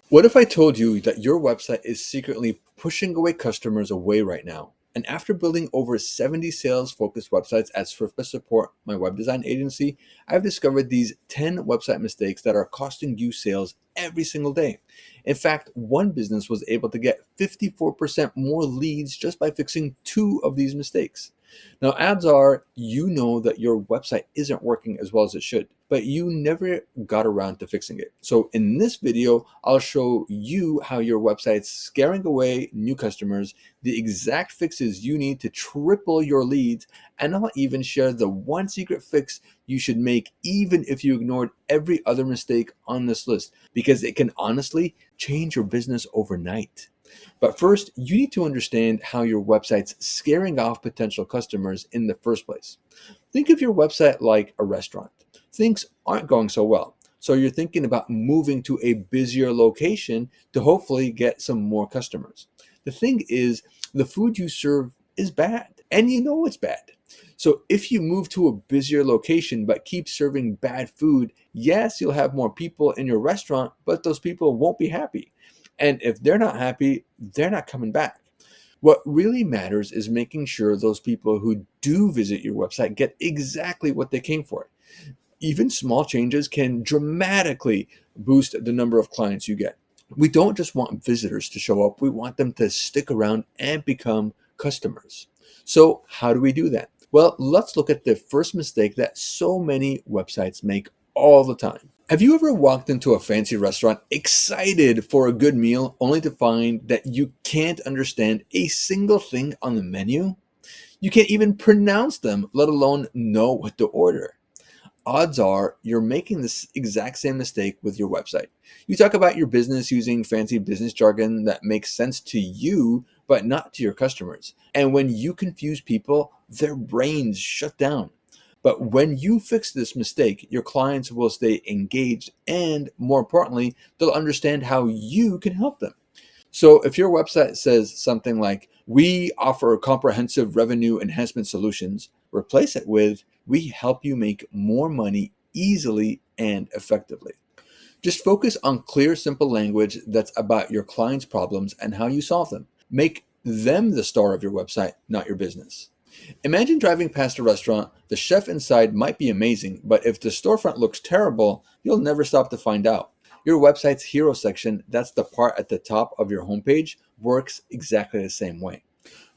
What if I told you that your website is secretly pushing away customers away right now? And after building over 70 sales focused websites at Swiftbest Support, my web design agency, I've discovered these 10 website mistakes that are costing you sales every single day. In fact, one business was able to get 54% more leads just by fixing two of these mistakes. Now, odds are you know that your website isn't working as well as it should, but you never got around to fixing it. So, in this video, I'll show you how your website's scaring away new customers, the exact fixes you need to triple your leads, and I'll even share the one secret fix you should make even if you ignored every other mistake on this list, because it can honestly change your business overnight. But first, you need to understand how your website's scaring off potential customers in the first place. Think of your website like a restaurant. Things aren't going so well. So you're thinking about moving to a busier location to hopefully get some more customers. The thing is, the food you serve is bad, and you know it's bad. So if you move to a busier location but keep serving bad food, yes, you'll have more people in your restaurant, but those people won't be happy. And if they're not happy, they're not coming back. What really matters is making sure those people who do visit your website get exactly what they came for. Even small changes can dramatically boost the number of clients you get. We don't just want visitors to show up, we want them to stick around and become customers. So, how do we do that? Well, let's look at the first mistake that so many websites make all the time. Have you ever walked into a fancy restaurant excited for a good meal only to find that you can't understand a single thing on the menu? You can't even pronounce them, let alone know what to order. Odds are you're making this exact same mistake with your website. You talk about your business using fancy business jargon that makes sense to you, but not to your customers. And when you confuse people, their brains shut down. But when you fix this mistake, your clients will stay engaged and, more importantly, they'll understand how you can help them. So if your website says something like, "We offer comprehensive revenue enhancement solutions," replace it with, "We help you make more money easily and effectively." Just focus on clear, simple language that's about your clients' problems and how you solve them. Make them the star of your website, not your business. Imagine driving past a restaurant. The chef inside might be amazing, but if the storefront looks terrible, you'll never stop to find out. Your website's hero section, that's the part at the top of your homepage, works exactly the same way.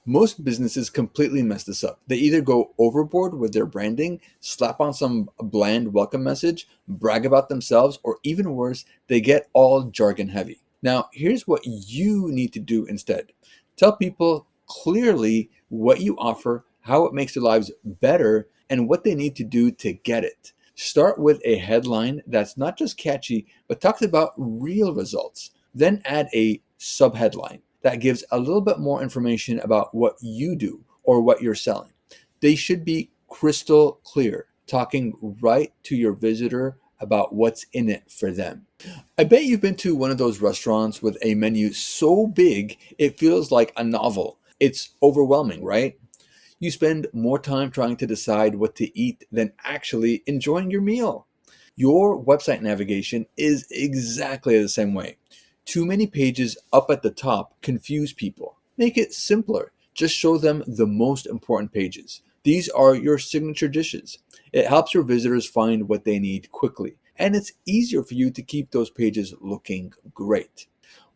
Most businesses completely mess this up. They either go overboard with their branding, slap on some bland welcome message, brag about themselves, or even worse, they get all jargon heavy. Now, here's what you need to do instead. Tell people clearly what you offer, how it makes their lives better, and what they need to do to get it. Start with a headline that's not just catchy, but talks about real results. Then add a subheadline that gives a little bit more information about what you do or what you're selling. They should be crystal clear, talking right to your visitor about what's in it for them. I bet you've been to one of those restaurants with a menu so big it feels like a novel. It's overwhelming, right? You spend more time trying to decide what to eat than actually enjoying your meal. Your website navigation is exactly the same way. Too many pages up at the top confuse people. Make it simpler. Just show them the most important pages. These are your signature dishes. It helps your visitors find what they need quickly, and it's easier for you to keep those pages looking great.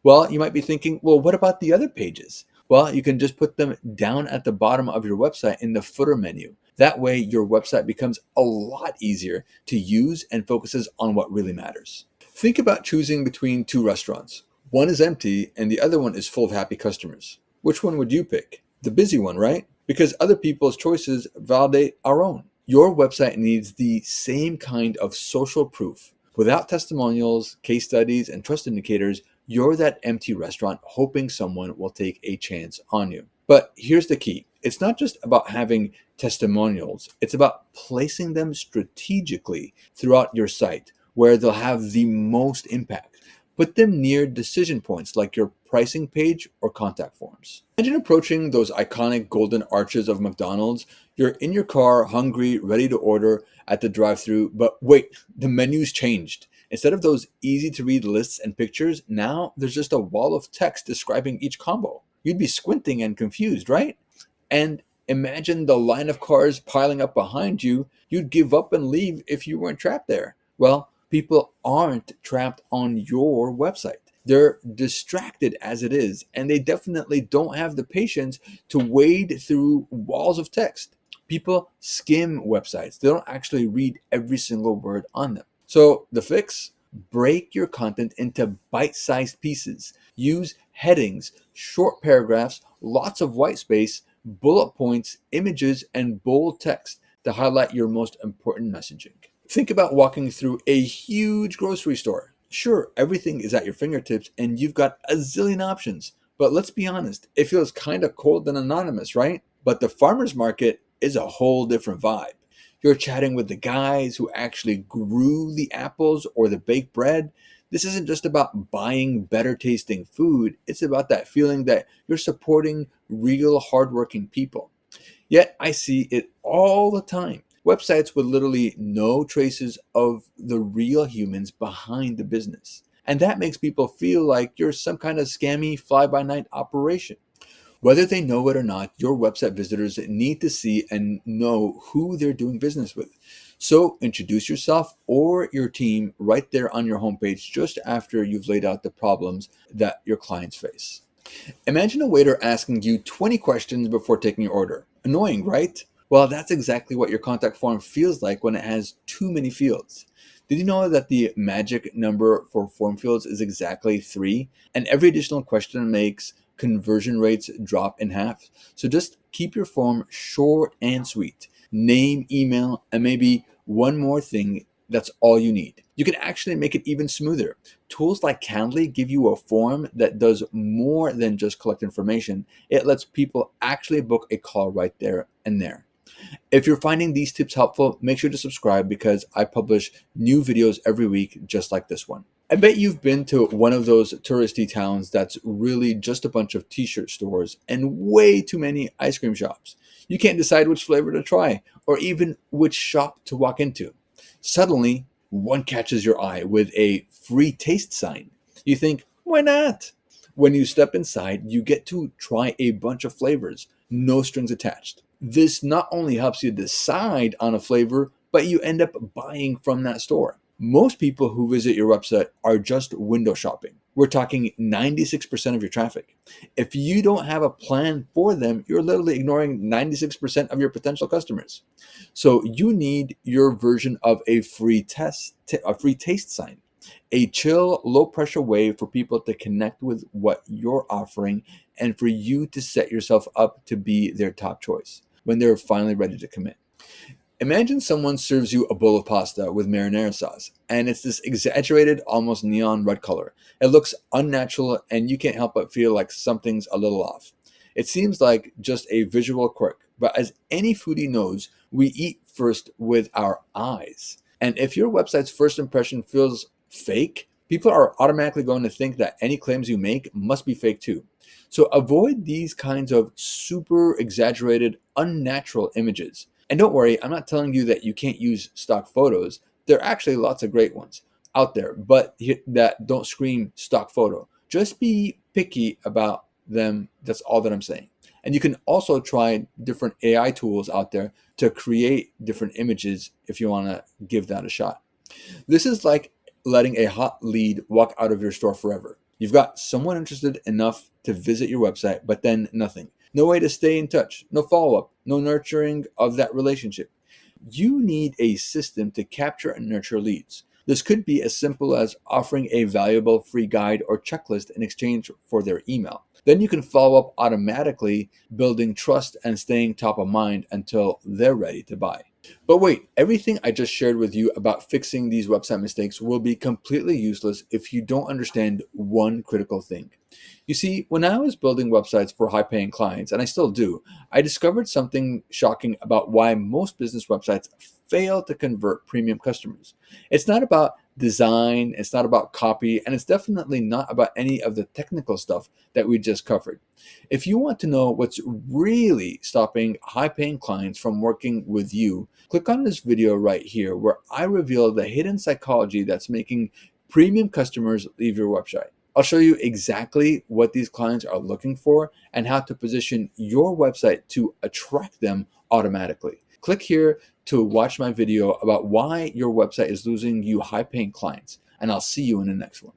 Well, you might be thinking, well, what about the other pages? Well, you can just put them down at the bottom of your website in the footer menu. That way, your website becomes a lot easier to use and focuses on what really matters. Think about choosing between two restaurants. One is empty and the other one is full of happy customers. Which one would you pick? The busy one, right? Because other people's choices validate our own. Your website needs the same kind of social proof. Without testimonials, case studies, and trust indicators, you're that empty restaurant hoping someone will take a chance on you. But here's the key. It's not just about having testimonials. It's about placing them strategically throughout your site where they'll have the most impact. Put them near decision points like your pricing page or contact forms. Imagine approaching those iconic golden arches of McDonald's. You're in your car, hungry, ready to order at the drive-thru, but wait, the menu's changed. Instead of those easy to read lists and pictures, now there's just a wall of text describing each combo. You'd be squinting and confused, right? And imagine the line of cars piling up behind you. You'd give up and leave if you weren't trapped there. Well, people aren't trapped on your website. They're distracted as it is, and they definitely don't have the patience to wade through walls of text. People skim websites, they don't actually read every single word on them. So, the fix: break your content into bite sized pieces. Use headings, short paragraphs, lots of white space, bullet points, images, and bold text to highlight your most important messaging. Think about walking through a huge grocery store. Sure, everything is at your fingertips and you've got a zillion options. But let's be honest, it feels kind of cold and anonymous, right? But the farmer's market is a whole different vibe. You're chatting with the guys who actually grew the apples or the baked bread. This isn't just about buying better tasting food, it's about that feeling that you're supporting real hardworking people. Yet I see it all the time. Websites with literally no traces of the real humans behind the business. And that makes people feel like you're some kind of scammy fly by night operation. Whether they know it or not, your website visitors need to see and know who they're doing business with. So introduce yourself or your team right there on your homepage just after you've laid out the problems that your clients face. Imagine a waiter asking you 20 questions before taking your order. Annoying, right? Well, that's exactly what your contact form feels like when it has too many fields. Did you know that the magic number for form fields is exactly 3? And every additional question makes conversion rates drop in half. So just keep your form short and sweet. Name, email, and maybe one more thing. That's all you need. You can actually make it even smoother. Tools like Candly give you a form that does more than just collect information. It lets people actually book a call right there and there. If you're finding these tips helpful, make sure to subscribe because I publish new videos every week just like this one. I bet you've been to one of those touristy towns that's really just a bunch of t-shirt stores and way too many ice cream shops. You can't decide which flavor to try or even which shop to walk into. Suddenly, one catches your eye with a free taste sign. You think, why not? When you step inside, you get to try a bunch of flavors, no strings attached. This not only helps you decide on a flavor, but you end up buying from that store. Most people who visit your website are just window shopping. We're talking 96% of your traffic. If you don't have a plan for them, you're literally ignoring 96% of your potential customers. So you need your version of a free taste sign, a chill, low pressure way for people to connect with what you're offering and for you to set yourself up to be their top choice when they're finally ready to commit. Imagine someone serves you a bowl of pasta with marinara sauce, and it's this exaggerated, almost neon red color. It looks unnatural, and you can't help but feel like something's a little off. It seems like just a visual quirk, but as any foodie knows, we eat first with our eyes. And if your website's first impression feels fake, people are automatically going to think that any claims you make must be fake too. So avoid these kinds of super exaggerated, unnatural images. And don't worry, I'm not telling you that you can't use stock photos. There are actually lots of great ones out there, but that don't scream stock photo. Just be picky about them. That's all that I'm saying. And you can also try different AI tools out there to create different images if you want to give that a shot. This is like letting a hot lead walk out of your store forever. You've got someone interested enough to visit your website, but then nothing. No way to stay in touch, no follow up, no nurturing of that relationship. You need a system to capture and nurture leads. This could be as simple as offering a valuable free guide or checklist in exchange for their email. Then you can follow up automatically, building trust and staying top of mind until they're ready to buy. But wait, everything I just shared with you about fixing these website mistakes will be completely useless if you don't understand one critical thing. You see, when I was building websites for high paying clients, and I still do, I discovered something shocking about why most business websites fail to convert premium customers. It's not about design, it's not about copy, and it's definitely not about any of the technical stuff that we just covered. If you want to know what's really stopping high-paying clients from working with you, click on this video right here where I reveal the hidden psychology that's making premium customers leave your website. I'll show you exactly what these clients are looking for and how to position your website to attract them automatically. Click here to watch my video about why your website is losing you high-paying clients, and I'll see you in the next one.